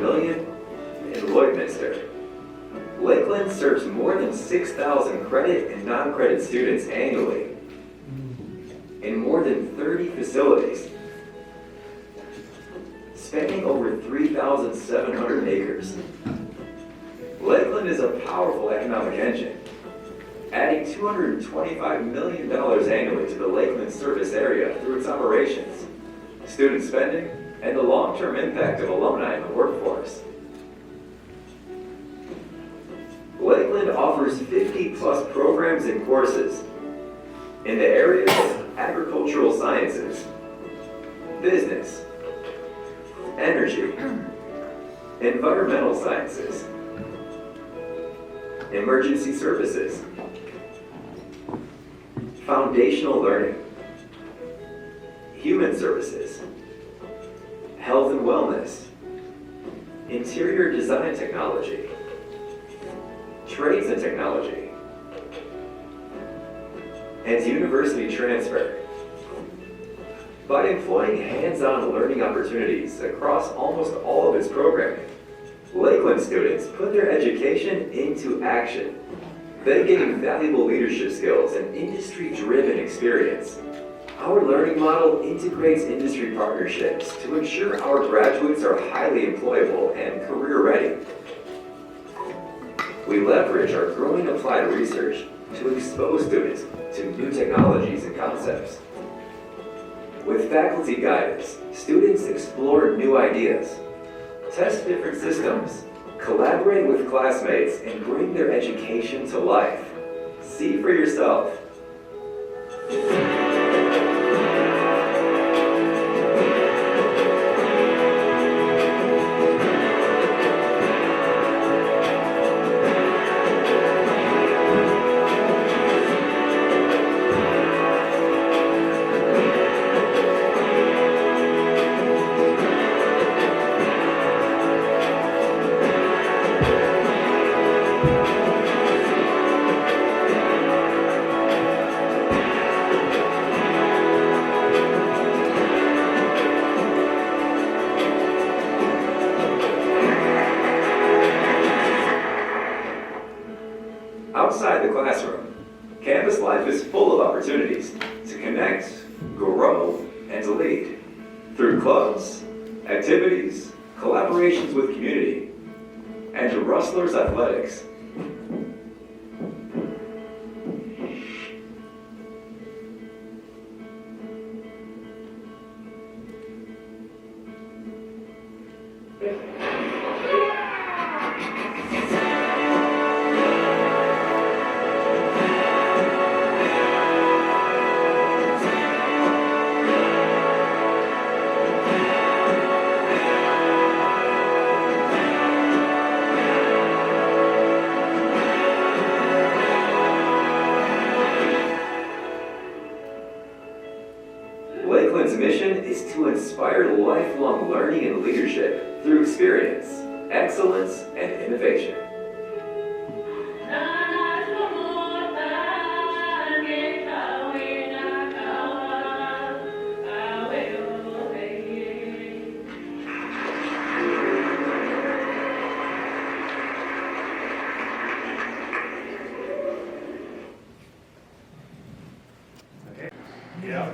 million in Lloydminster. Lakeland serves more than 6,000 credit and non-credit students annually in more than 30 facilities, spanning over 3,700 acres. Lakeland is a powerful economic engine, adding $225 million annually to the Lakeland service area through its operations, student spending, and the long-term impact of alumni in the workforce. Lakeland offers 50-plus programs and courses in the areas of agricultural sciences, business, energy, environmental sciences, emergency services, foundational learning, human services, health and wellness, interior design technology, trades and technology, and university transfer. By employing hands-on learning opportunities across almost all of its programming, Lakeland students put their education into action. They gain valuable leadership skills and industry-driven experience. Our learning model integrates industry partnerships to ensure our graduates are highly employable and career-ready. We leverage our growing applied research to expose students to new technologies and concepts. With faculty guidance, students explore new ideas, test different systems, collaborate with classmates, and bring their education to life. See for yourself. Outside the classroom, campus life is full of opportunities to connect, grow, and to lead through clubs, activities, collaborations with community, and to Rustlers Athletics. Lakeland's mission is to inspire lifelong learning and leadership through experience, excellence, and innovation. Yeah.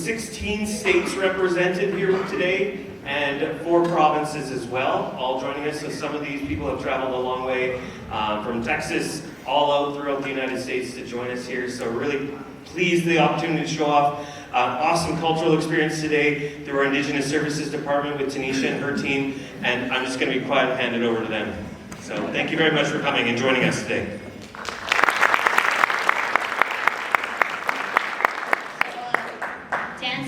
16 states represented here today, and 4 provinces as well, all joining us. So some of these people have traveled a long way from Texas all out throughout the United States to join us here. So really pleased the opportunity to show off awesome cultural experience today through our Indigenous Services Department with Tanisha and her team. And I'm just going to be quiet and hand it over to them. So thank you very much for coming and joining us today.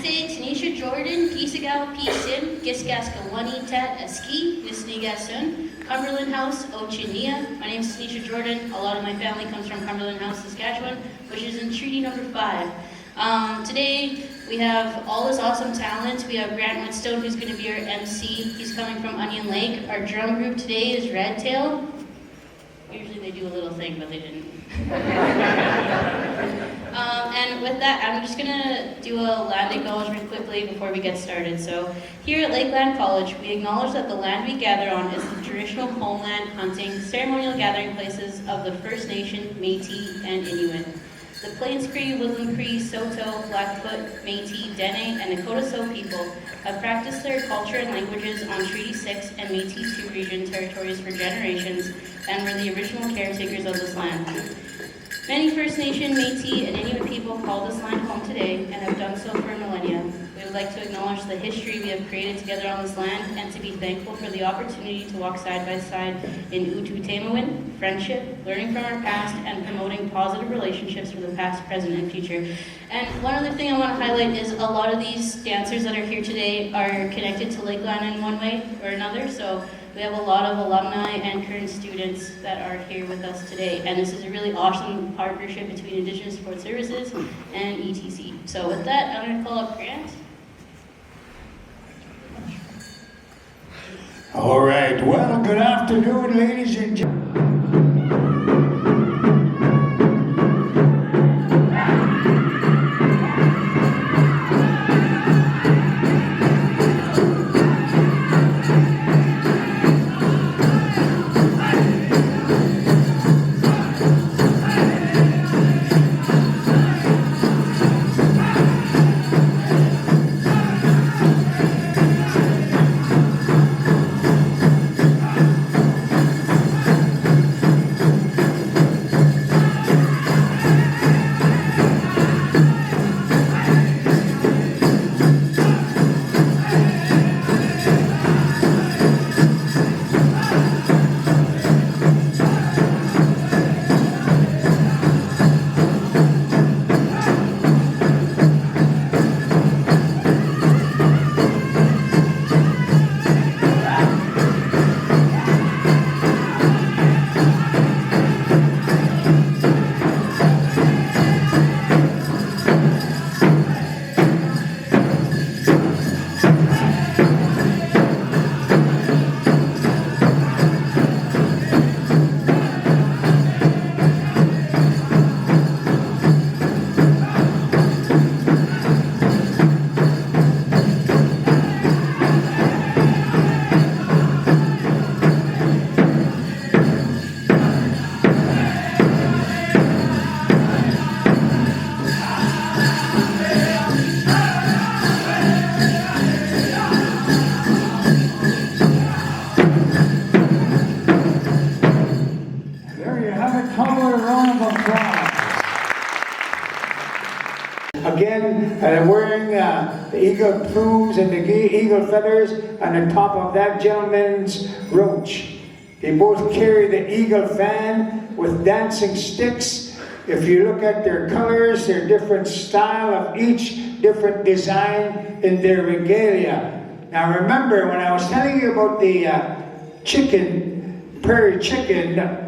Tanisha Jordan, Kisagal, Pisin, Giskaskawani Tat Aski, Nisnigasun, Cumberland House, Ochinia. My name is Tanisha Jordan. A lot of my family comes from Cumberland House, Saskatchewan, which is in Treaty Number 5. Today we have all this awesome talent. We have Grant Whitstone, who's going to be our MC. He's coming from Onion Lake. Our drum group today is Red Tail. Usually they do a little thing, but they didn't. And with that, I'm just gonna do a land acknowledgement quickly before we get started. So here at Lakeland College, we acknowledge that the land we gather on is the traditional homeland, hunting, ceremonial gathering places of the First Nation, Métis, and Inuit. The Plains Cree, Woodland Cree, Saulteaux, Blackfoot, Métis, Dene, and Nakota Sioux people have practiced their culture and languages on Treaty 6 and Métis 2 region territories for generations and were the original caretakers of this land. Many First Nation, Métis, and Inuit people call this land home today and have done so for millennia. We would like to acknowledge the history we have created together on this land and to be thankful for the opportunity to walk side by side in Utu-Tamawin, friendship, learning from our past, and promoting positive relationships for the past, present, and future. And one other thing I want to highlight is a lot of these dancers that are here today are connected to Lakeland in one way or another. So we have a lot of alumni and current students that are here with us today. And this is a really awesome partnership between Indigenous Support Services and ETC. So with that, I'm going to call up Grant. All right, well, good afternoon, ladies and gentlemen. Again, I'm wearing the eagle plumes and the eagle feathers on the top of that gentleman's roach. They both carry the eagle fan with dancing sticks. If you look at their colors, their different style of each different design in their regalia. Now remember, when I was telling you about the chicken, prairie chicken,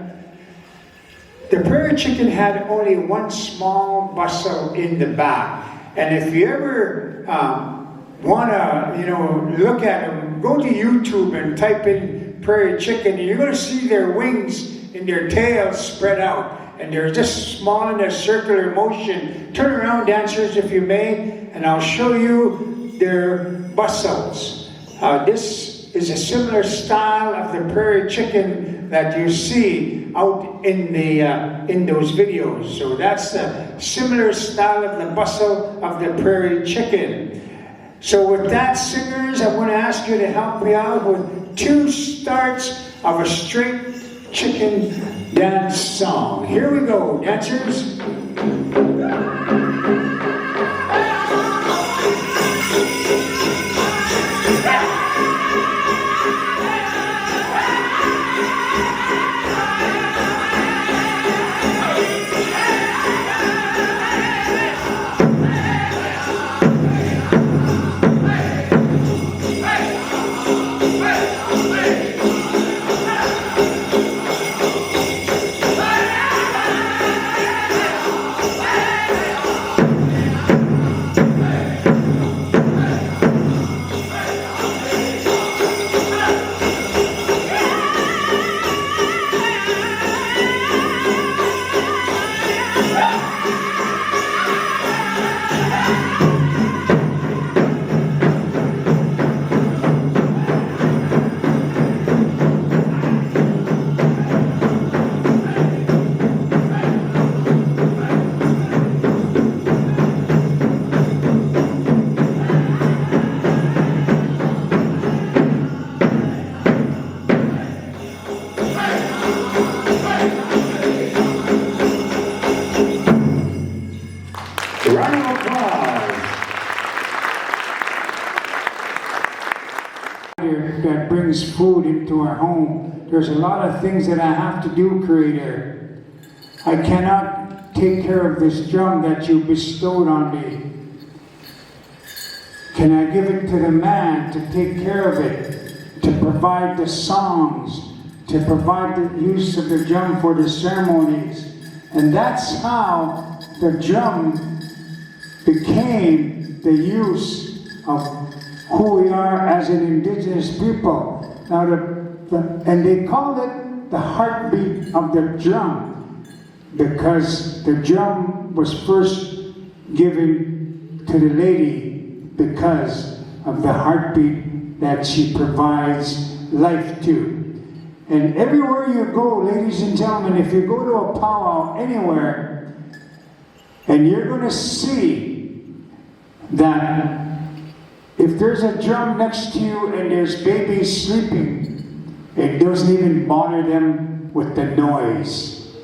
the prairie chicken had only one small bustle in the back. And if you ever want to, look at them, go to YouTube and type in prairie chicken, and you're going to see their wings and their tails spread out. And they're just small in a circular motion. Turn around, dancers, if you may, and I'll show you their bustles. This is a similar style of the prairie chicken that you see. out in those videos. So that's a similar style of the bustle of the prairie chicken. So with that, singers, I'm going to ask you to help me out with 2 starts of a straight chicken dance song. Here we go, dancers. Round of applause. That brings food into our home. There's a lot of things that I have to do, Creator. I cannot take care of this drum that you bestowed on me. Can I give it to the man to take care of it, to provide the songs, to provide the use of the drum for the ceremonies? And that's how the drum became the use of who we are as an indigenous people. Now, and they called it the heartbeat of the drum, because the drum was first given to the lady because of the heartbeat that she provides life to. And everywhere you go, ladies and gentlemen, if you go to a powwow anywhere, and you're going to see that if there's a drum next to you and there's babies sleeping, it doesn't even bother them with the noise.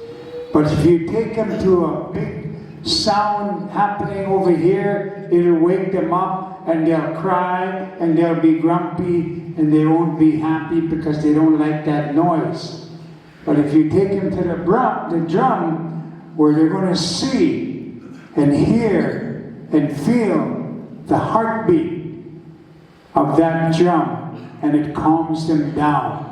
But if you take them to a big sound happening over here, it'll wake them up and they'll cry and they'll be grumpy and they won't be happy because they don't like that noise. But if you take them to the drum where they're going to see and hear and feel the heartbeat of that drum, and it calms them down.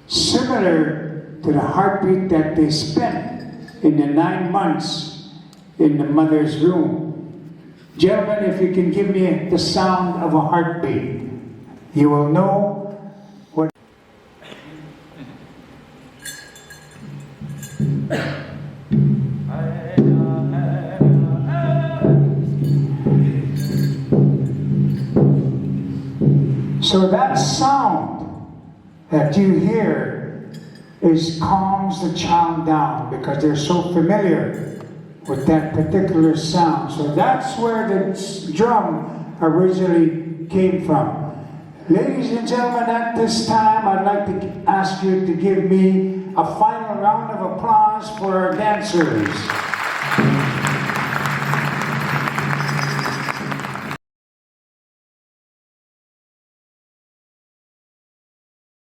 Similar to the heartbeat that they spent in the 9 months in the mother's room. Gentlemen, if you can give me the sound of a heartbeat, you will know what. So that sound that you hear calms the child down because they're so familiar with that particular sound. So that's where the drum originally came from. Ladies and gentlemen, at this time, I'd like to ask you to give me a final round of applause for our dancers.